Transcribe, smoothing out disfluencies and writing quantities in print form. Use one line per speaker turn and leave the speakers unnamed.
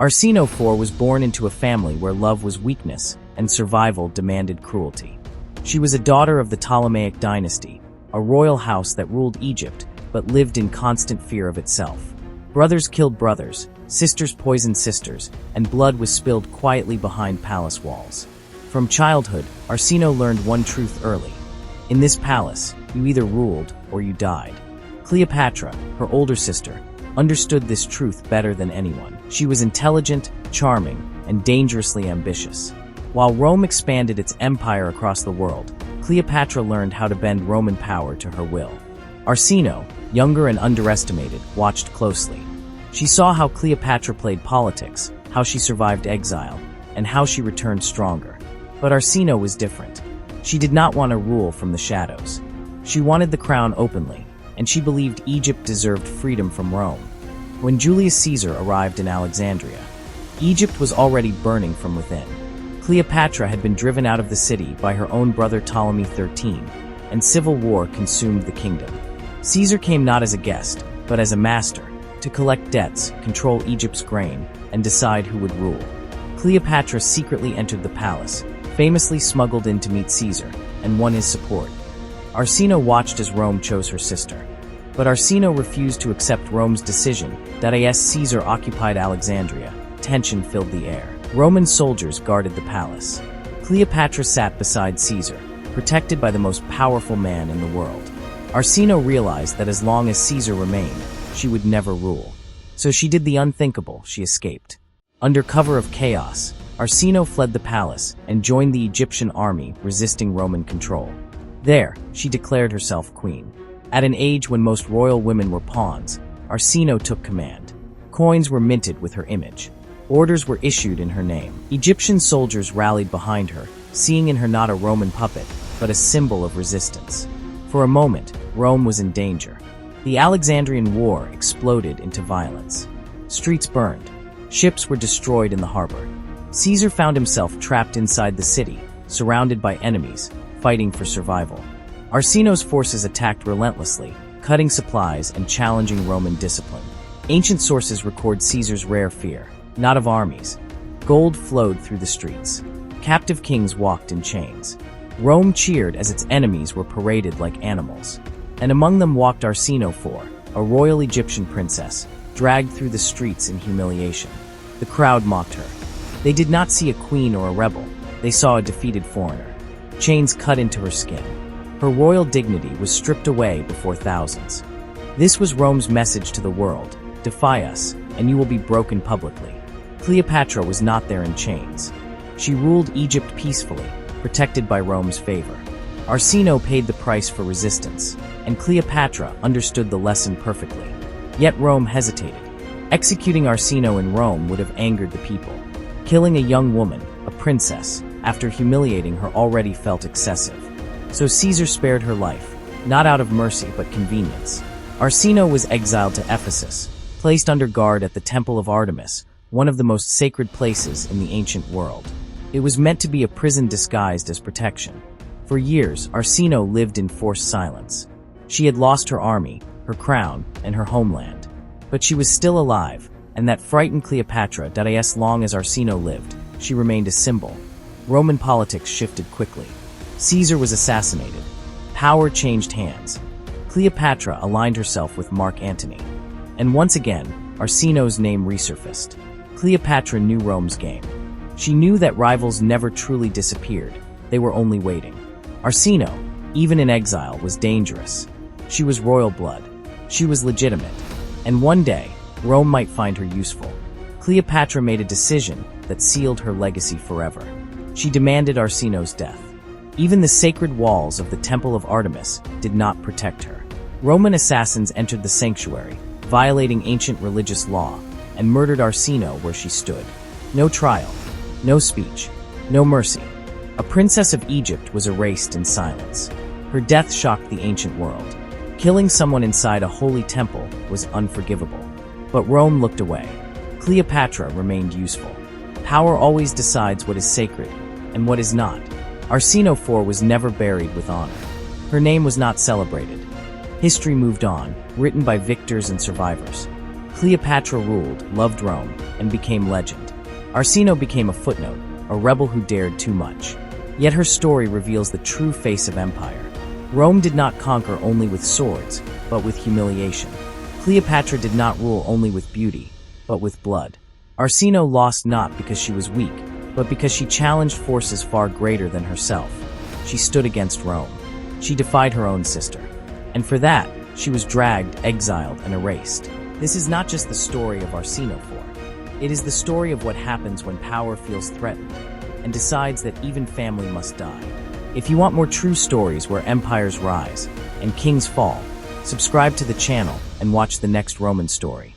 Arsinoe IV was born into a family where love was weakness and survival demanded cruelty. She was a daughter of the Ptolemaic dynasty, a royal house that ruled Egypt but lived in constant fear of itself. Brothers killed brothers, sisters poisoned sisters, and blood was spilled quietly behind palace walls. From childhood, Arsinoe learned one truth early. In this palace, you either ruled or you died. Cleopatra, her older sister, understood this truth better than anyone. She was intelligent, charming, and dangerously ambitious. While Rome expanded its empire across the world, Cleopatra learned how to bend Roman power to her will. Arsinoe, younger and underestimated, watched closely. She saw how Cleopatra played politics, how she survived exile, and how she returned stronger. But Arsinoe was different. She did not want to rule from the shadows. She wanted the crown openly, and she believed Egypt deserved freedom from Rome. When Julius Caesar arrived in Alexandria, Egypt was already burning from within. Cleopatra had been driven out of the city by her own brother Ptolemy XIII, and civil war consumed the kingdom. Caesar came not as a guest, but as a master, to collect debts, control Egypt's grain, and decide who would rule. Cleopatra secretly entered the palace, famously smuggled in to meet Caesar, and won his support. Arsinoe watched as Rome chose her sister. But Arsinoe refused to accept Rome's decision that as Caesar occupied Alexandria. Tension filled the air. Roman soldiers guarded the palace. Cleopatra sat beside Caesar, protected by the most powerful man in the world. Arsinoe realized that as long as Caesar remained, she would never rule. So she did the unthinkable, she escaped. Under cover of chaos, Arsinoe fled the palace and joined the Egyptian army resisting Roman control. There, she declared herself queen. At an age when most royal women were pawns, Arsinoe took command. Coins were minted with her image. Orders were issued in her name. Egyptian soldiers rallied behind her, seeing in her not a Roman puppet, but a symbol of resistance. For a moment, Rome was in danger. The Alexandrian War exploded into violence. Streets burned. Ships were destroyed in the harbor. Caesar found himself trapped inside the city, surrounded by enemies, fighting for survival. Arsinoe's forces attacked relentlessly, cutting supplies and challenging Roman discipline. Ancient sources record Caesar's rare fear, not of armies. Gold flowed through the streets. Captive kings walked in chains. Rome cheered as its enemies were paraded like animals. And among them walked Arsinoe IV, a royal Egyptian princess, dragged through the streets in humiliation. The crowd mocked her. They did not see a queen or a rebel. They saw a defeated foreigner. Chains cut into her skin. Her royal dignity was stripped away before thousands. This was Rome's message to the world: defy us, and you will be broken publicly. Cleopatra was not there in chains. She ruled Egypt peacefully, protected by Rome's favor. Arsinoe paid the price for resistance, and Cleopatra understood the lesson perfectly. Yet Rome hesitated. Executing Arsinoe in Rome would have angered the people. Killing a young woman, a princess, after humiliating her already felt excessive. So Caesar spared her life, not out of mercy but convenience. Arsinoe was exiled to Ephesus, placed under guard at the Temple of Artemis, one of the most sacred places in the ancient world. It was meant to be a prison disguised as protection. For years, Arsinoe lived in forced silence. She had lost her army, her crown, and her homeland. But she was still alive, and that frightened Cleopatra that as long as Arsinoe lived, she remained a symbol. Roman politics shifted quickly. Caesar was assassinated. Power changed hands. Cleopatra aligned herself with Mark Antony. And once again, Arsinoe's name resurfaced. Cleopatra knew Rome's game. She knew that rivals never truly disappeared. They were only waiting. Arsinoe, even in exile, was dangerous. She was royal blood. She was legitimate. And one day, Rome might find her useful. Cleopatra made a decision that sealed her legacy forever. She demanded Arsinoe's death. Even the sacred walls of the Temple of Artemis did not protect her. Roman assassins entered the sanctuary, violating ancient religious law, and murdered Arsinoe where she stood. No trial, no speech, no mercy. A princess of Egypt was erased in silence. Her death shocked the ancient world. Killing someone inside a holy temple was unforgivable. But Rome looked away. Cleopatra remained useful. Power always decides what is sacred and what is not. Arsinoe IV was never buried with honor. Her name was not celebrated. History moved on, written by victors and survivors. Cleopatra ruled, loved Rome, and became legend. Arsinoe became a footnote, a rebel who dared too much. Yet her story reveals the true face of empire. Rome did not conquer only with swords, but with humiliation. Cleopatra did not rule only with beauty, but with blood. Arsinoe lost not because she was weak, but because she challenged forces far greater than herself. She stood against Rome. She defied her own sister. And for that, she was dragged, exiled, and erased. This is not just the story of Arsinoe IV. It is the story of what happens when power feels threatened and decides that even family must die. If you want more true stories where empires rise and kings fall, subscribe to the channel and watch the next Roman story.